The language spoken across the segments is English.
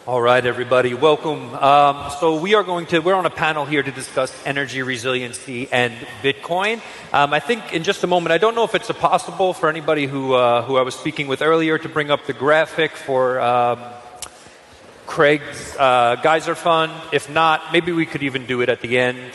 All right, everybody, welcome. We're on a panel here to discuss energy resiliency and Bitcoin. I think in just a moment, I don't know if it's possible for anybody who I was speaking with earlier to bring up the graphic for Craig's Geyser Fund. If not, maybe we could even do it at the end.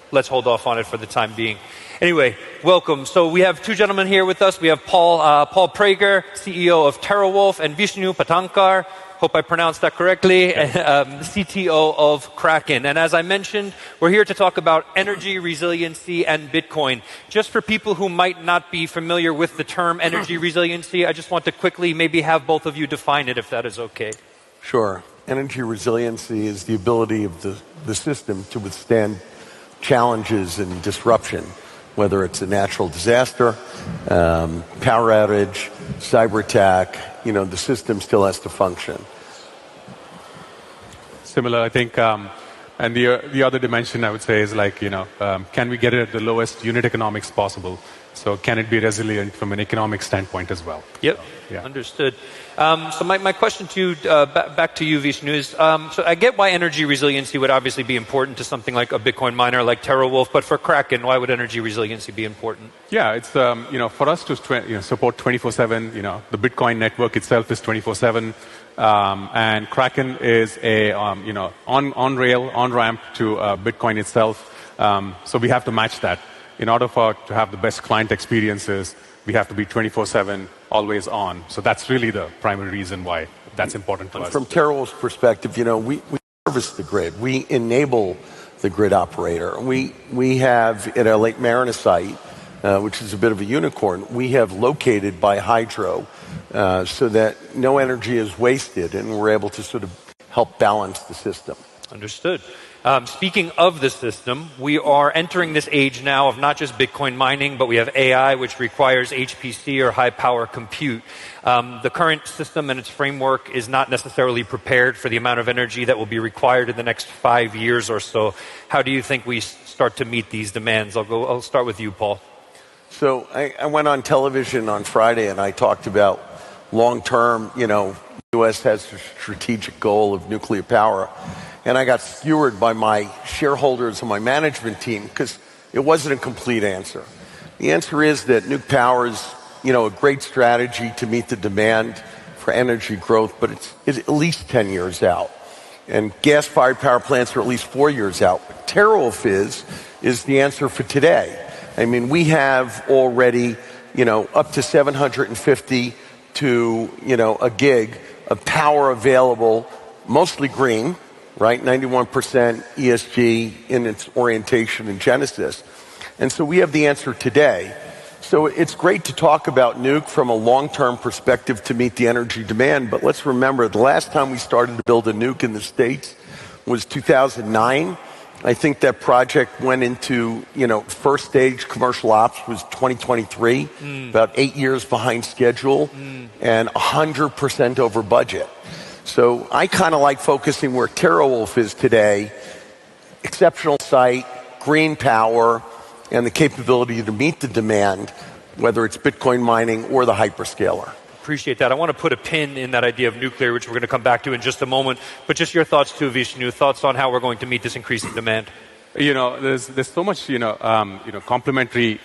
Let's hold off on it for the time being. Anyway, welcome. So we have two gentlemen here with us. We have Paul Prager, CEO of TeraWulf, and Vishnu Pantankar, hope I pronounced that correctly, CTO of Kraken. And as I mentioned, we're here to talk about energy resiliency and Bitcoin. Just for people who might not be familiar with the term energy resiliency, I just want to quickly maybe have both of you define it, if that is okay. Sure. Energy resiliency is the ability of the system to withstand challenges and disruption, whether it's a natural disaster, power outage, cyber attack. The system still has to function. Similar, I think, and the other dimension I would say is can we get it at the lowest unit economics possible? So can it be resilient from an economic standpoint as well? Yep, understood. So my question to you, back to you, Vishnu, is, so I get why energy resiliency would obviously be important to something like a Bitcoin miner like TeraWulf, but for Kraken, why would energy resiliency be important? Yeah, it's, for us to support 24/7, the Bitcoin network itself is 24/7, and Kraken is a, on-rail, on-ramp to Bitcoin itself, so we have to match that. In order to have the best client experiences, we have to be 24/7, always on. So that's really the primary reason why that's important to us. From TeraWulf's perspective, we service the grid. We enable the grid operator. We have at our Lake Mariner site, which is a bit of a unicorn, we have located by hydro so that no energy is wasted, and we're able to sort of help balance the system. Understood. Speaking of the system, we are entering this age now of not just Bitcoin mining, but we have AI, which requires HPC or high power compute. The current system and its framework is not necessarily prepared for the amount of energy that will be required in the next 5 years or so. How do you think we start to meet these demands? I'll start with you, Paul. So I went on television on Friday and I talked about long-term, the U.S. has a strategic goal of nuclear power. And I got skewered by my shareholders and my management team because it wasn't a complete answer. The answer is that nuke power is, a great strategy to meet the demand for energy growth, but it's at least 10 years out. And gas-fired power plants are at least 4 years out. What TerraWolf is the answer for today. I mean, we have already, up to 750 to, a gig of power available, mostly green, right? 91% ESG in its orientation and genesis. And so we have the answer today. So it's great to talk about nuke from a long-term perspective to meet the energy demand, but let's remember the last time we started to build a nuke in the States was 2009. I think that project went into, first stage commercial ops was 2023, about 8 years behind schedule, and 100% over budget. So I kind of like focusing where TeraWulf is today, exceptional site, green power, and the capability to meet the demand, whether it's Bitcoin mining or the hyperscaler. Appreciate that. I want to put a pin in that idea of nuclear, which we're going to come back to in just a moment. But just your thoughts too, Vishnu, thoughts on how we're going to meet this increasing demand. There's so much, complementary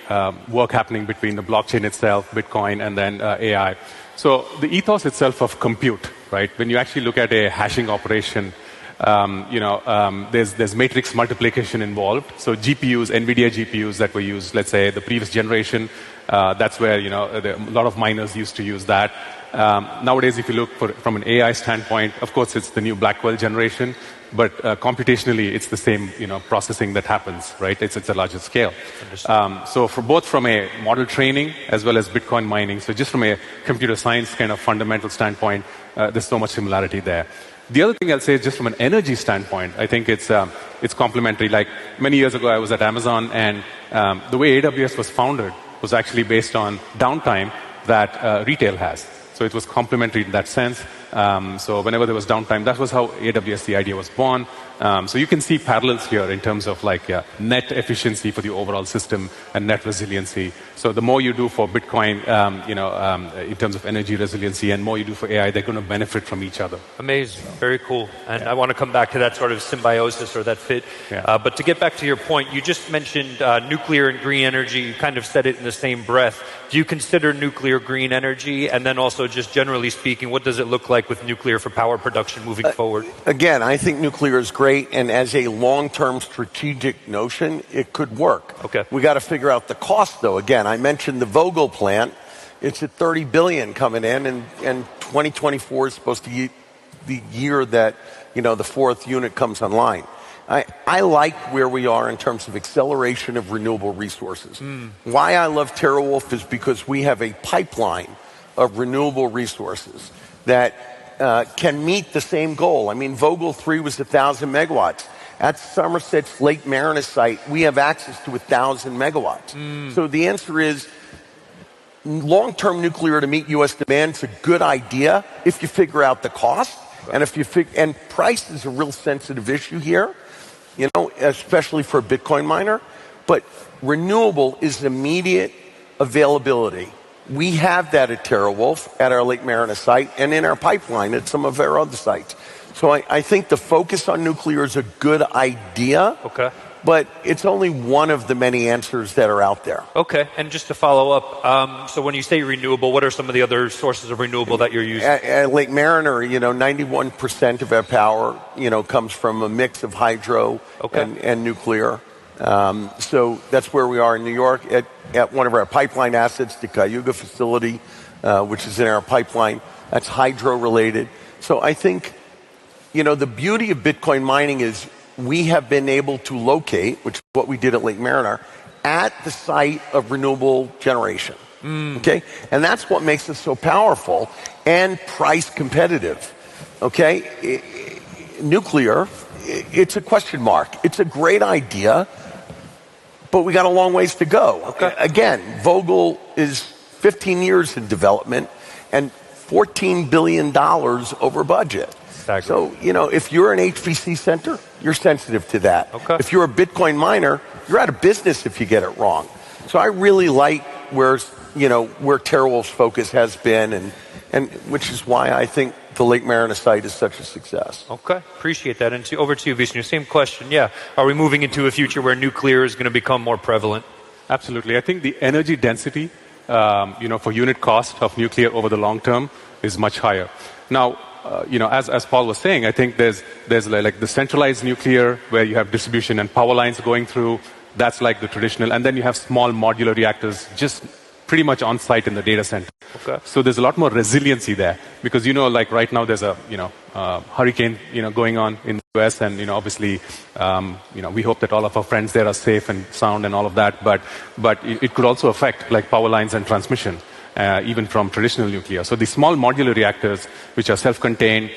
work happening between the blockchain itself, Bitcoin, and then AI. So the ethos itself of compute, right? When you actually look at a hashing operation, there's matrix multiplication involved. So GPUs, NVIDIA GPUs that were used, let's say the previous generation, that's where a lot of miners used to use that. Nowadays, if you look from an AI standpoint, of course, it's the new Blackwell generation, but computationally, it's the same processing that happens, right? It's a larger scale. So both from a model training as well as Bitcoin mining, so just from a computer science kind of fundamental standpoint, there's so much similarity there. The other thing I'll say is just from an energy standpoint, I think it's complementary. Like many years ago, I was at Amazon, and the way AWS was founded was actually based on downtime that retail has. So it was complementary in that sense. So whenever there was downtime, that was how AWS, the idea was born. So you can see parallels here in terms of like net efficiency for the overall system and net resiliency. So the more you do for Bitcoin, in terms of energy resiliency, and more you do for AI, they're going to benefit from each other. Amazing. Very cool. And I want to come back to that sort of symbiosis or that fit. Yeah. But to get back to your point, you just mentioned nuclear and green energy. You kind of said it in the same breath. Do you consider nuclear green energy? And then also, just generally speaking, what does it look like with nuclear for power production moving forward? Again, I think nuclear is great, and as a long-term strategic notion, it could work. Okay. We got to figure out the cost, though. Again, I mentioned the Vogel plant. It's at $30 billion coming in, and 2024 is supposed to be the year that the fourth unit comes online. I like where we are in terms of acceleration of renewable resources. Why I love TeraWulf is because we have a pipeline of renewable resources that can meet the same goal. I mean, Vogel 3 was 1,000 megawatts. At Somerset's Lake Mariner site, we have access to 1,000 megawatts. So the answer is, long-term nuclear to meet U.S. demand is a good idea if you figure out the cost, and and price is a real sensitive issue here, especially for a Bitcoin miner. But renewable is immediate availability. We have that at TeraWolf, at our Lake Mariner site, and in our pipeline at some of our other sites. So I think the focus on nuclear is a good idea. Okay. But it's only one of the many answers that are out there. Okay, and just to follow up, so when you say renewable, what are some of the other sources of renewable that you're using? At Lake Mariner, 91% of our power, comes from a mix of hydro and nuclear. So that's where we are in New York. At one of our pipeline assets, the Cayuga facility, which is in our pipeline, that's hydro-related. So I think, the beauty of Bitcoin mining is we have been able to locate, which is what we did at Lake Mariner, at the site of renewable generation. Okay? And that's what makes us so powerful and price competitive. Okay? Nuclear, it's a question mark. It's a great idea, but we got a long ways to go. Okay. Again, Vogel is 15 years in development and $14 billion over budget. Exactly. So, if you're an HPC center, you're sensitive to that. Okay. If you're a Bitcoin miner, you're out of business if you get it wrong. So I really like where TeraWolf's focus has been, and which is why I think the Lake Mariner site is such a success. Okay, appreciate that. And over to you, Vishnu. Same question. Yeah, are we moving into a future where nuclear is going to become more prevalent? Absolutely. I think the energy density, for unit cost of nuclear over the long term is much higher. Now, as Paul was saying, I think there's like the centralized nuclear where you have distribution and power lines going through. That's like the traditional. And then you have small modular reactors just pretty much on site in the data center. Okay. So there's a lot more resiliency there because, like right now there's a, hurricane, going on in the US and, obviously, we hope that all of our friends there are safe and sound and all of that. But it could also affect like power lines and transmission. Even from traditional nuclear. So the small modular reactors, which are self-contained,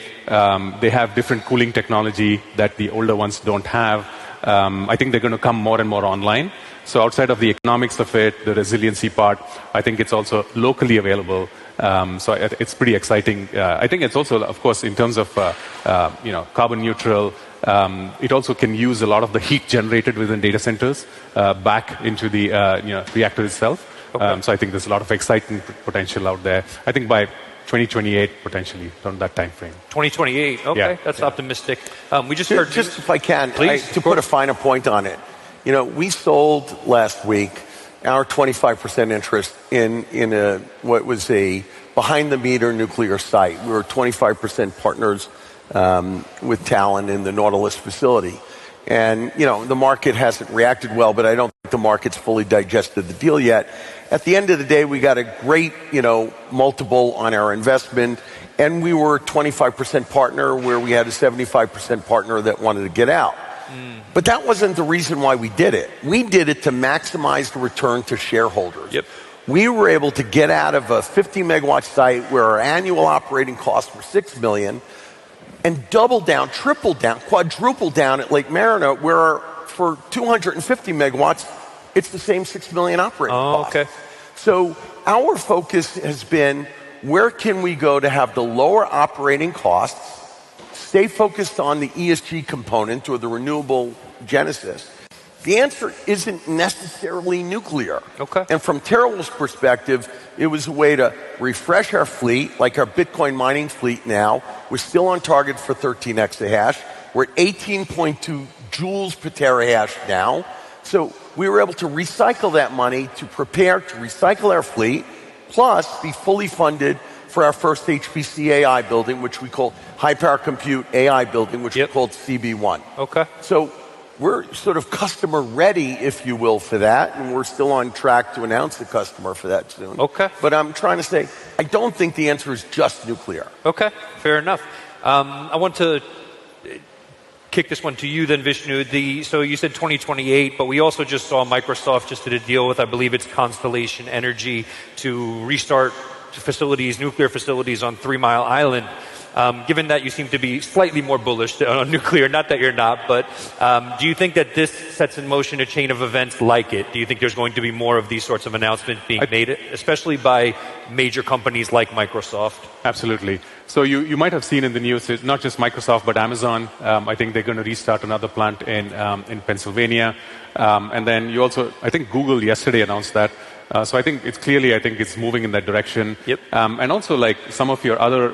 they have different cooling technology that the older ones don't have. I think they're going to come more and more online. So outside of the economics of it, the resiliency part, I think it's also locally available. So it's pretty exciting. I think it's also, of course, in terms of carbon neutral, it also can use a lot of the heat generated within data centers back into the reactor itself. Okay. So I think there's a lot of exciting potential out there. I think by 2028, potentially, around that time frame. 2028, okay, Yeah. that's optimistic. We just heard... Just if I can, please, to put a finer point on it. We sold last week our 25% interest in what was a behind-the-meter nuclear site. We were 25% partners with Talon in the Nautilus facility. And, the market hasn't reacted well, but I don't think the market's fully digested the deal yet. At the end of the day, we got a great, multiple on our investment, and we were a 25% partner where we had a 75% partner that wanted to get out. But that wasn't the reason why we did it. We did it to maximize the return to shareholders. Yep. We were able to get out of a 50-megawatt site where our annual operating costs were $6 million, and double down, triple down, quadruple down at Lake Mariner, where for 250 megawatts, it's the same $6 million operating cost. Okay. So our focus has been, where can we go to have the lower operating costs stay focused on the ESG component or the renewable genesis, the answer isn't necessarily nuclear. Okay. And from TeraWulf's perspective, it was a way to refresh our fleet, like our Bitcoin mining fleet now. We're still on target for 13 exahash. We're at 18.2 joules per terahash now. So we were able to recycle that money to prepare to recycle our fleet, plus be fully funded for our first HPC AI building, which we call High Power Compute AI building, which we called CB1. Okay. So we're sort of customer ready, if you will, for that, and we're still on track to announce the customer for that soon. Okay. But I'm trying to say, I don't think the answer is just nuclear. Okay, fair enough. I want to kick this one to you then, Vishnu. So you said 2028, but we also just saw Microsoft just did a deal with, I believe it's Constellation Energy, to restart facilities, nuclear facilities on 3 Mile Island. Given that you seem to be slightly more bullish on nuclear, not that you're not, but do you think that this sets in motion a chain of events like it? Do you think there's going to be more of these sorts of announcements being made, especially by major companies like Microsoft? Absolutely. So you might have seen in the news, it's not just Microsoft, but Amazon. I think they're going to restart another plant in Pennsylvania. And then you also, I think Google yesterday announced that. So I think it's moving in that direction. Yep. And also like some of your other,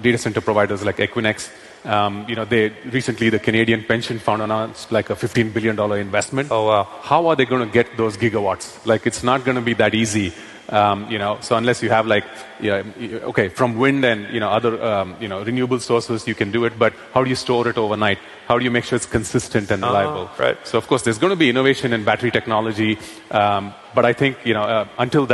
data center providers like Equinix, the Canadian Pension Fund announced like a $15 billion investment. Oh, wow. How are they going to get those gigawatts? Like, it's not going to be that easy. So unless you have from wind and, other, renewable sources, you can do it, but how do you store it overnight? How do you make sure it's consistent and reliable? Right. So of course, there's going to be innovation in battery technology, but I think, until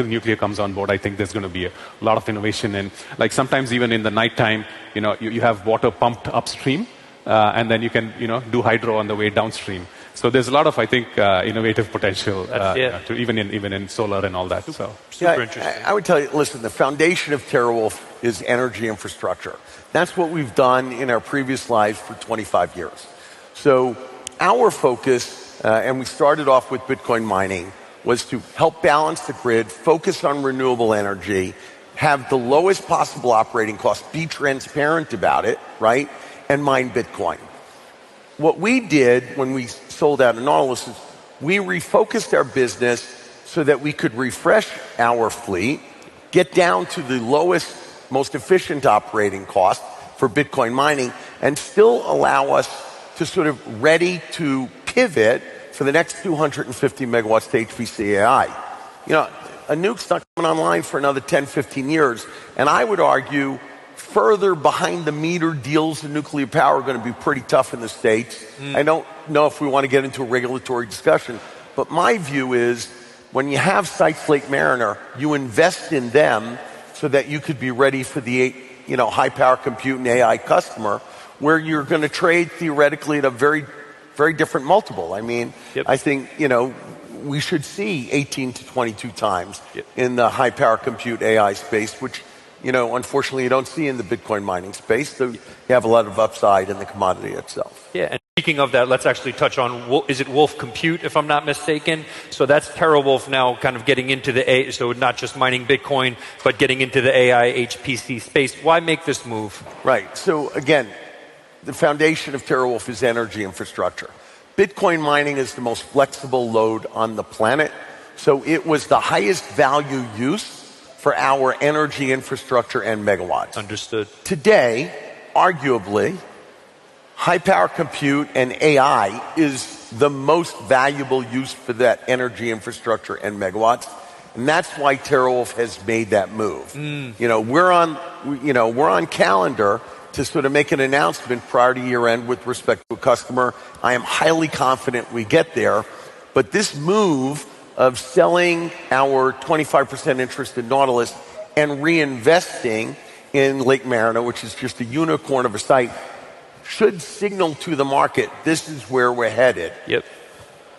nuclear comes on board, I think there's going to be a lot of innovation. And like sometimes even in the nighttime, you have water pumped upstream, and then you can, do hydro on the way downstream. So there's a lot of, I think, innovative potential, to even in solar and all that. Super interesting. I would tell you, listen, the foundation of TeraWolf is energy infrastructure. That's what we've done in our previous lives for 25 years. So our focus, and we started off with Bitcoin mining, was to help balance the grid, focus on renewable energy, have the lowest possible operating cost, be transparent about it, right, and mine Bitcoin. What we did when we sold out of Nautilus is we refocused our business so that we could refresh our fleet, get down to the lowest, most efficient operating cost for Bitcoin mining, and still allow us to sort of ready to pivot for the next 250 megawatts to HPC AI. A nuke's not coming online for another 10, 15 years, and I would argue further behind the meter deals in nuclear power are going to be pretty tough in the States. I don't know if we want to get into a regulatory discussion, but my view is when you have sites like Mariner, you invest in them so that you could be ready for the high power compute and AI customer, where you're going to trade theoretically at a very, very different multiple. I mean, I think, we should see 18 to 22 times in the high power compute AI space, which unfortunately you don't see in the Bitcoin mining space. So you have a lot of upside in the commodity itself. Yeah, and speaking of that, let's actually touch on, is it Wolf Compute, if I'm not mistaken? So that's TeraWolf now kind of getting into the so not just mining Bitcoin, but getting into the AI HPC space. Why make this move? Right. So again, the foundation of TeraWolf is energy infrastructure. Bitcoin mining is the most flexible load on the planet. So it was the highest value use for our energy infrastructure and megawatts. Understood. Today, arguably, high power compute and AI is the most valuable use for that energy infrastructure and megawatts. And that's why TeraWolf has made that move. We're on calendar to sort of make an announcement prior to year end with respect to a customer. I am highly confident we get there. But this move of selling our 25% interest in Nautilus and reinvesting in Lake Mariner, which is just a unicorn of a site, should signal to the market this is where we're headed. Yep.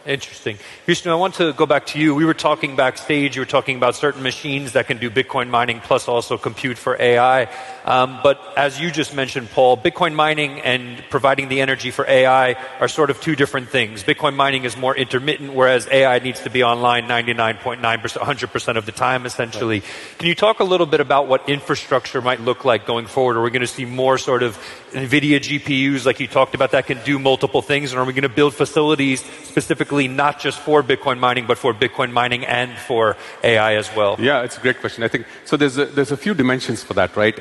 Interesting. Vishnu, I want to go back to you. We were talking backstage. You were talking about certain machines that can do Bitcoin mining plus also compute for AI. But as you just mentioned, Paul, Bitcoin mining and providing the energy for AI are sort of two different things. Bitcoin mining is more intermittent, whereas AI needs to be online 99.9%, 100% of the time, essentially. Right. Can you talk a little bit about what infrastructure might look like going forward? Are we going to see more sort of NVIDIA GPUs, like you talked about, that can do multiple things? And are we going to build facilities specifically not just for Bitcoin mining, but for Bitcoin mining and for AI as well? Yeah, it's a great question. I think so. There's a few dimensions for that, right?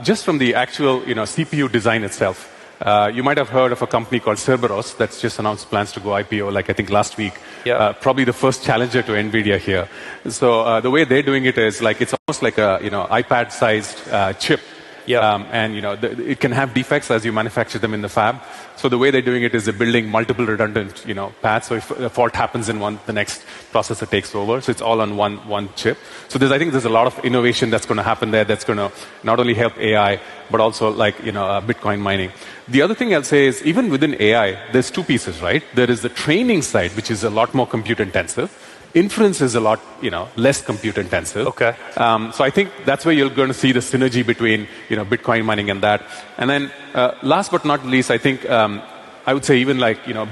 Just from the actual CPU design itself. You might have heard of a company called Cerberus that's just announced plans to go IPO, like I think last week. Yeah. Probably the first challenger to NVIDIA here. So the way they're doing it is like it's almost like a iPad-sized chip. Yeah. And it can have defects as you manufacture them in the fab. So the way they're doing it is they're building multiple redundant paths. So if a fault happens in one, the next processor takes over. So it's all on one chip. So I think there's a lot of innovation that's going to happen there. That's going to not only help AI but also Bitcoin mining. The other thing I'll say is even within AI, there's two pieces, right? There is the training side, which is a lot more compute intensive. Inference is a lot, less compute intensive. Okay. So I think that's where you're going to see the synergy between, Bitcoin mining and that. And then, last but not least, I think I would say even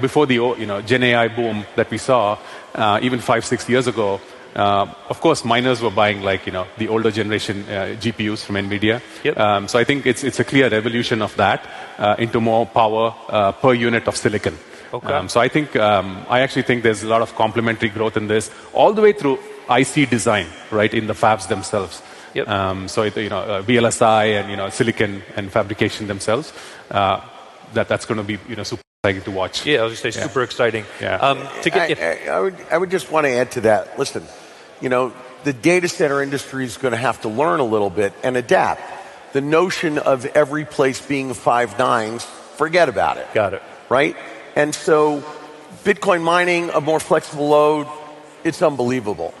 before the Gen AI boom that we saw, even 5-6 years ago, of course, miners were buying the older generation GPUs from NVIDIA. Yep. So I think it's a clear evolution of that into more power per unit of silicon. Okay. So I actually think there's a lot of complementary growth in this, all the way through IC design, right, in the fabs themselves. Yep. So VLSI and silicon and fabrication themselves. That's going to be super exciting to watch. Yeah, I was going to say super exciting. Yeah. I would just want to add to that. Listen, the data center industry is going to have to learn a little bit and adapt. The notion of every place being 5 nines, forget about it. Got it. Right? And so Bitcoin mining, a more flexible load, it's unbelievable.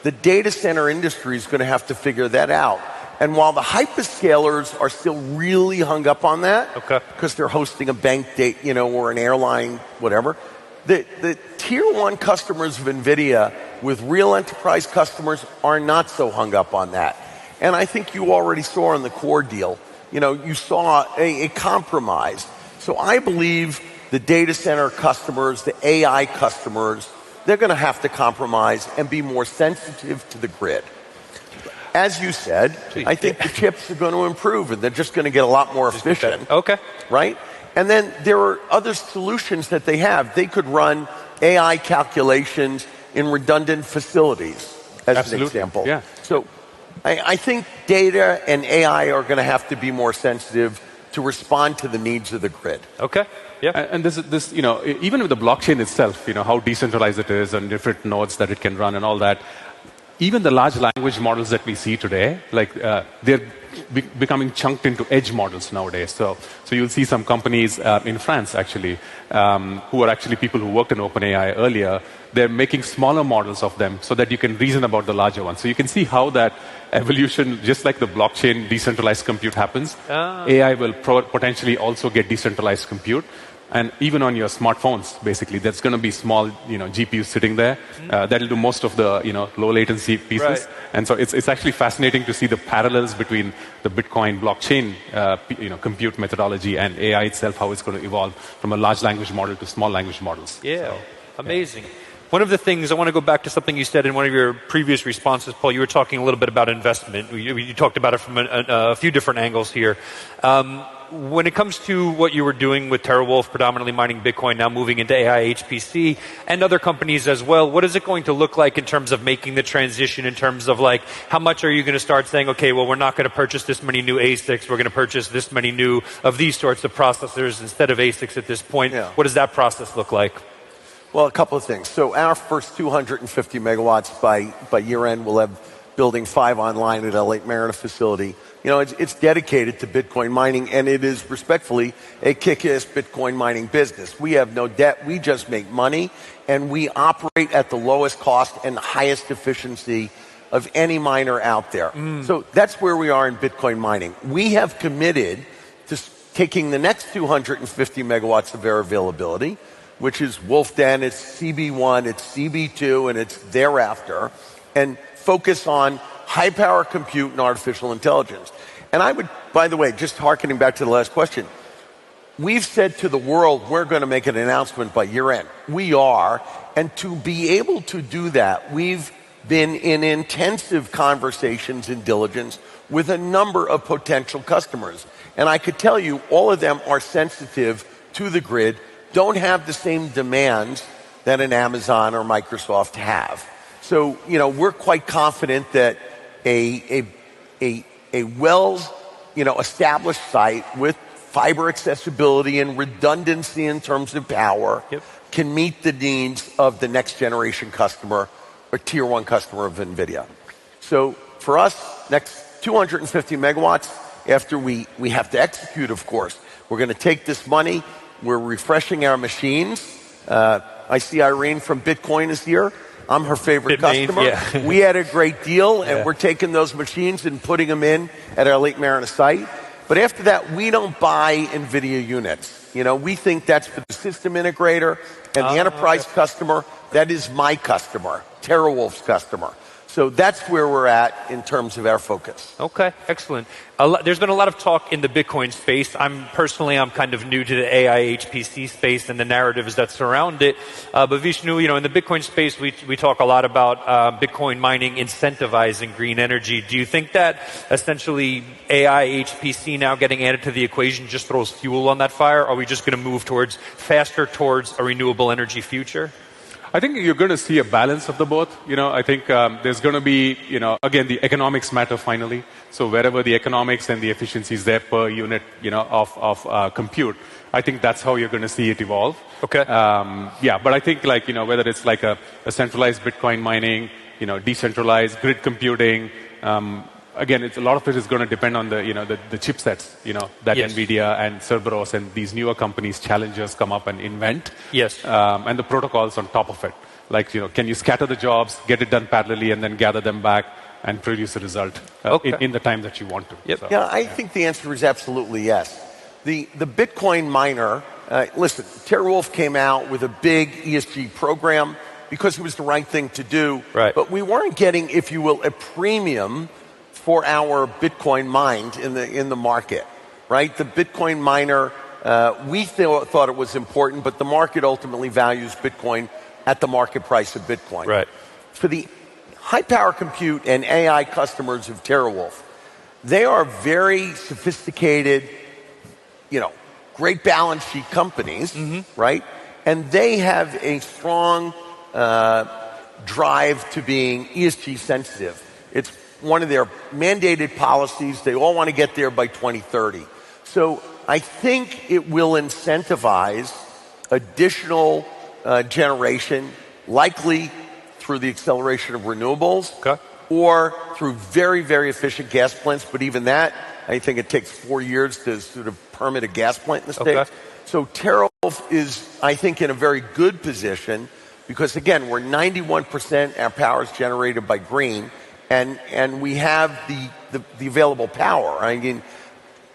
The data center industry is going to have to figure that out. And while the hyperscalers are still really hung up on that, because they're hosting a bank date, or an airline, whatever, the tier 1 customers of NVIDIA with real enterprise customers are not so hung up on that. And I think you already saw in the core deal, you saw a compromise. So I believe the data center customers, the AI customers, they're going to have to compromise and be more sensitive to the grid. As you said, I think the chips are going to improve and they're just going to get a lot more efficient. Okay. Right? And then there are other solutions that they have. They could run AI calculations in redundant facilities, as an example. Yeah. So I think data and AI are going to have to be more sensitive to respond to the needs of the grid. Okay. Yeah. And this, even with the blockchain itself, how decentralized it is and different nodes that it can run and all that, even the large language models that we see today, they're becoming chunked into edge models nowadays. So you'll see some companies in France, actually, who are actually people who worked in OpenAI earlier. They're making smaller models of them so that you can reason about the larger ones. So you can see how that evolution, just like the blockchain decentralized compute happens, AI will potentially also get decentralized compute. And even on your smartphones, basically, there's going to be small, GPUs sitting there that'll do most of the, low latency pieces. Right. And so it's actually fascinating to see the parallels between the Bitcoin blockchain, compute methodology and AI itself, how it's going to evolve from a large language model to small language models. Yeah, so, amazing. Yeah. One of the things, I want to go back to something you said in one of your previous responses, Paul. You were talking a little bit about investment. You talked about it from a few different angles here. When it comes to what you were doing with TeraWolf, predominantly mining Bitcoin, now moving into AI, HPC, and other companies as well, what is it going to look like in terms of making the transition, in terms of how much are you going to start saying, okay, well, we're not going to purchase this many new ASICs, we're going to purchase this many new of these sorts of processors instead of ASICs at this point. Yeah. What does that process look like? Well, a couple of things. So our first 250 megawatts by year end, we'll have building 5 online at our Lake Mariner facility. It's dedicated to Bitcoin mining, and it is respectfully a kick-ass Bitcoin mining business. We have no debt. We just make money, and we operate at the lowest cost and highest efficiency of any miner out there. So that's where we are in Bitcoin mining. We have committed to taking the next 250 megawatts of air availability, which is Wolf Den, it's CB1, it's CB2, and it's thereafter, and focus on high-power compute and artificial intelligence. And I would, by the way, just hearkening back to the last question, we've said to the world we're going to make an announcement by year end. We are, and to be able to do that, we've been in intensive conversations and diligence with a number of potential customers. And I could tell you all of them are sensitive to the grid, don't have the same demands that an Amazon or Microsoft have. So, we're quite confident that a well, established site with fiber accessibility and redundancy in terms of power can meet the needs of the next generation customer or tier one customer of NVIDIA. So for us, next 250 megawatts, after we have to execute, of course, we're going to take this money, we're refreshing our machines. I see Irene from Bitcoin is here. I'm her favorite customer. Yeah. We had a great deal, and we're taking those machines and putting them in at our Lake Mariner site. But after that, we don't buy NVIDIA units. We think that's for the system integrator and the enterprise customer. That is my customer, TeraWulf's customer. So that's where we're at in terms of our focus. Okay, excellent. There's been a lot of talk in the Bitcoin space. I'm kind of new to the AI HPC space and the narratives that surround it. But Vishnu, in the Bitcoin space, we talk a lot about Bitcoin mining incentivizing green energy. Do you think that essentially AI HPC now getting added to the equation just throws fuel on that fire? Are we just going to move faster towards a renewable energy future? I think you're going to see a balance of the both. I think there's going to be, again, the economics matter finally. So wherever the economics and the efficiency is there per unit, of compute, I think that's how you're going to see it evolve. Okay. But I think whether it's like a centralized Bitcoin mining, decentralized grid computing, again, a lot of it is going to depend on the chipsets, that NVIDIA and Cerberus and these newer companies, challengers, come up and invent. Yes. And the protocols on top of it. Like, can you scatter the jobs, get it done parallelly, and then gather them back and produce a result in the time that you want to? Yep. So, Yeah, I think the answer is absolutely yes. The Bitcoin miner, listen, TeraWulf came out with a big ESG program because it was the right thing to do. Right. But we weren't getting, if you will, a premium for our Bitcoin mined in the market, right? The Bitcoin miner, we thought it was important, but the market ultimately values Bitcoin at the market price of Bitcoin. Right. For the high power compute and AI customers of TeraWulf, they are very sophisticated, great balance sheet companies, right? And they have a strong drive to being ESG sensitive. It's one of their mandated policies. They all want to get there by 2030. So I think it will incentivize additional generation, likely through the acceleration of renewables, or through very, very efficient gas plants. But even that, I think it takes 4 years to sort of permit a gas plant in the States. So TeraWulf is, I think, in a very good position because, again, we're 91%, our power is generated by green. And we have the available power. I mean,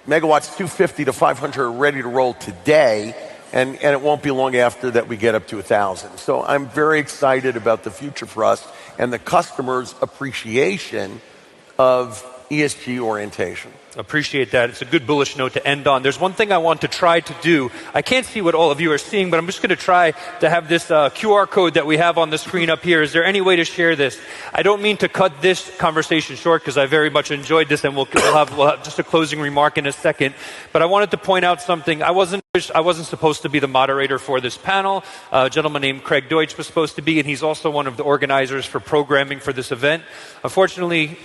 megawatts 250 to 500 are ready to roll today, and it won't be long after that we get up to 1,000. So I'm very excited about the future for us and the customers' appreciation of ESG orientation. Appreciate that. It's a good bullish note to end on. There's one thing I want to try to do. I can't see what all of you are seeing, but I'm just going to try to have this QR code that we have on the screen up here. Is there any way to share this? I don't mean to cut this conversation short because I very much enjoyed this, and we'll have just a closing remark in a second. But I wanted to point out something. I wasn't supposed to be the moderator for this panel. A gentleman named Craig Deutsch was supposed to be, and he's also one of the organizers for programming for this event. Unfortunately,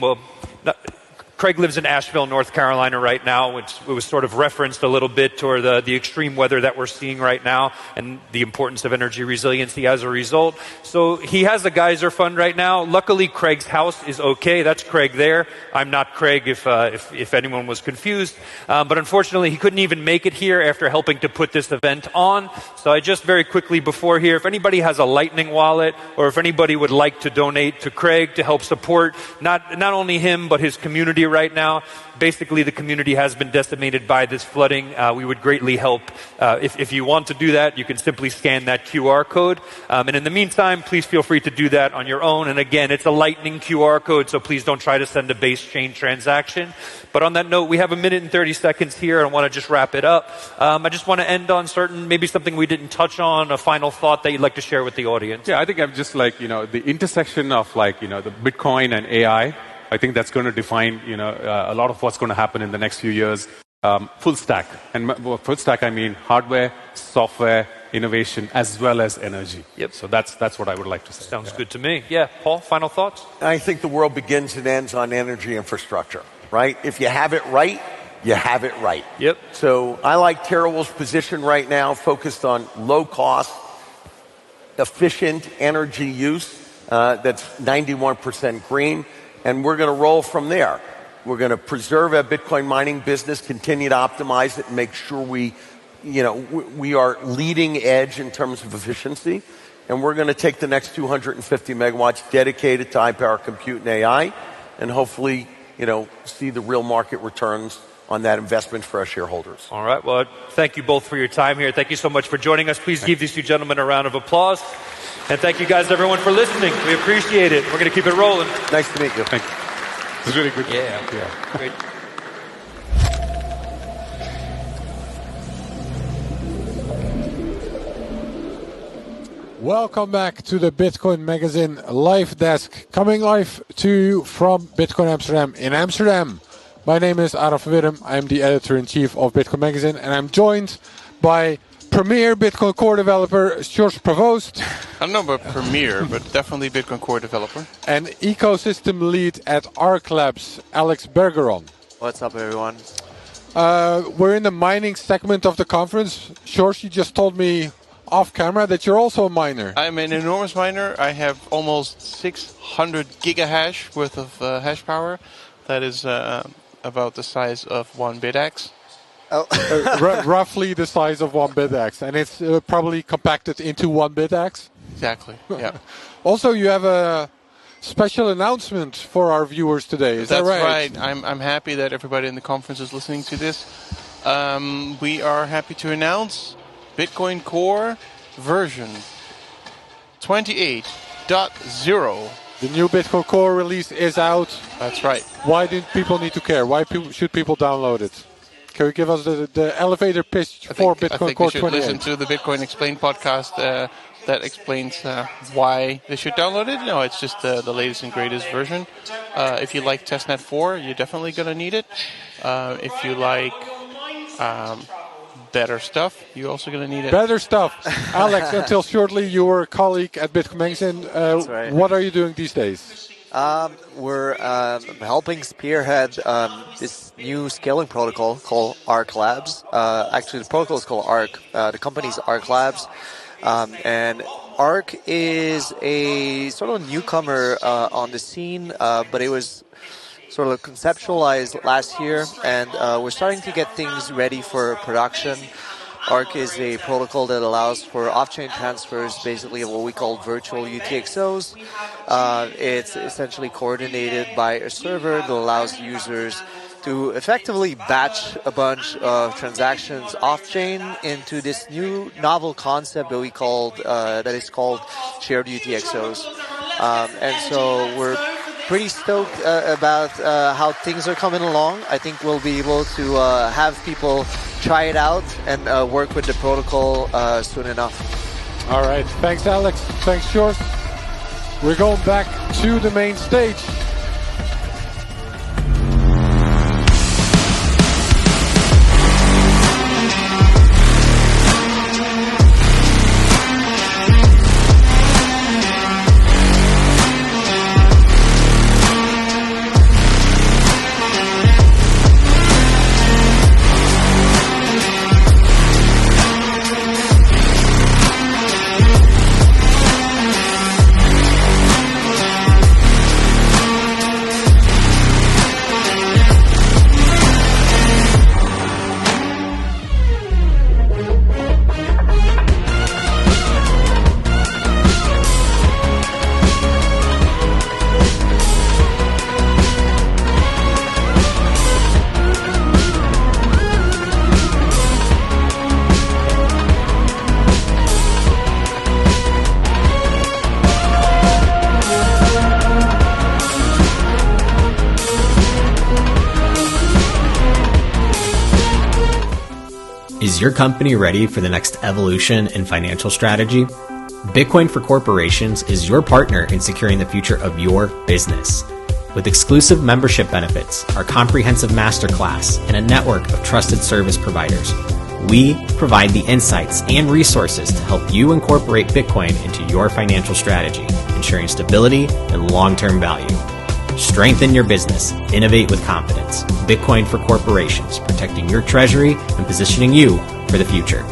Craig lives in Asheville, North Carolina right now, which was sort of referenced a little bit toward the extreme weather that we're seeing right now and the importance of energy resiliency as a result. So he has a geyser fund right now. Luckily, Craig's house is okay. That's Craig there. I'm not Craig if anyone was confused. But unfortunately, he couldn't even make it here after helping to put this event on. So I just very quickly before here, if anybody has a Lightning wallet or if anybody would like to donate to Craig to help support not only him, but his community right now. Basically, the community has been decimated by this flooding. We would greatly help. If you want to do that, you can simply scan that QR code. And in the meantime, please feel free to do that on your own. And again, it's a Lightning QR code, so please don't try to send a base chain transaction. But on that note, we have 1 minute and 30 seconds here. I want to just wrap it up. I just want to end on maybe something we didn't touch on, a final thought that you'd like to share with the audience. Yeah, I think I'm just the intersection of the Bitcoin and AI. I think that's going to define, a lot of what's going to happen in the next few years. Full stack. And full stack, I mean hardware, software, innovation, as well as energy. Yep. So that's what I would like to say. Sounds good to me. Yeah, Paul, final thoughts? I think the world begins and ends on energy infrastructure, right? If you have it right, you have it right. Yep. So I like TeraWulf's position right now, focused on low cost, efficient energy use that's 91% green. And we're going to roll from there. We're going to preserve our Bitcoin mining business, continue to optimize it, and make sure we are leading edge in terms of efficiency. And we're going to take the next 250 megawatts dedicated to high power compute and AI, and hopefully, see the real market returns on that investment for our shareholders. All right. Well, thank you both for your time here. Thank you so much for joining us. Please give these two gentlemen a round of applause. And thank you guys, everyone, for listening. We appreciate it. We're going to keep it rolling. Nice to meet you. Thank you. It was really good. Yeah. Great. Welcome back to the Bitcoin Magazine live desk, coming live to you from Bitcoin Amsterdam in Amsterdam. My name is Araf Wirm. I'm the editor-in-chief of Bitcoin Magazine, and I'm joined by premier Bitcoin Core developer George Provost. I don't know about premier, but definitely Bitcoin Core developer. And ecosystem lead at Arc Labs, Alex Bergeron. What's up, everyone? We're in the mining segment of the conference. George, you just told me off camera that you're also a miner. I'm an enormous miner. I have almost 600 gigahash worth of hash power. That is about the size of one BitX. Roughly the size of one BitX, and it's probably compacted into one BitX. Exactly. Yeah. Also, you have a special announcement for our viewers today. Is that right? That's right. I'm happy that everybody in the conference is listening to this. We are happy to announce Bitcoin Core version 28.0. The new Bitcoin Core release is out. That's right. Why do people need to care? Why should people download it? Can you give us the elevator pitch for Bitcoin Core 28? I think you should listen to the Bitcoin Explained podcast that explains why they should download it. No, it's just the latest and greatest version. If you like testnet 4, you're definitely going to need it. If you like better stuff, you're also going to need it. Better stuff. Alex, until shortly, you were a colleague at Bitcoin Magazine. That's right. What are you doing these days? We're helping spearhead this new scaling protocol called Arc Labs. Actually, the protocol is called Arc. The company's Arc Labs. And Arc is a sort of newcomer on the scene, but it was sort of conceptualized last year, and we're starting to get things ready for production. Arc is a protocol that allows for off-chain transfers, basically of what we call virtual UTXOs. It's essentially coordinated by a server that allows users to effectively batch a bunch of transactions off-chain into this new novel concept that that is called shared UTXOs. And so we're pretty stoked about how things are coming along. I think we'll be able to have people try it out and work with the protocol soon enough. All right. Thanks, Alex. Thanks, George. We're going back to the main stage. Is your company ready for the next evolution in financial strategy? Bitcoin for Corporations is your partner in securing the future of your business. With exclusive membership benefits, our comprehensive masterclass, and a network of trusted service providers, we provide the insights and resources to help you incorporate Bitcoin into your financial strategy, ensuring stability and long-term value. Strengthen your business. Innovate with confidence. Bitcoin for Corporations, protecting your treasury and positioning you for the future.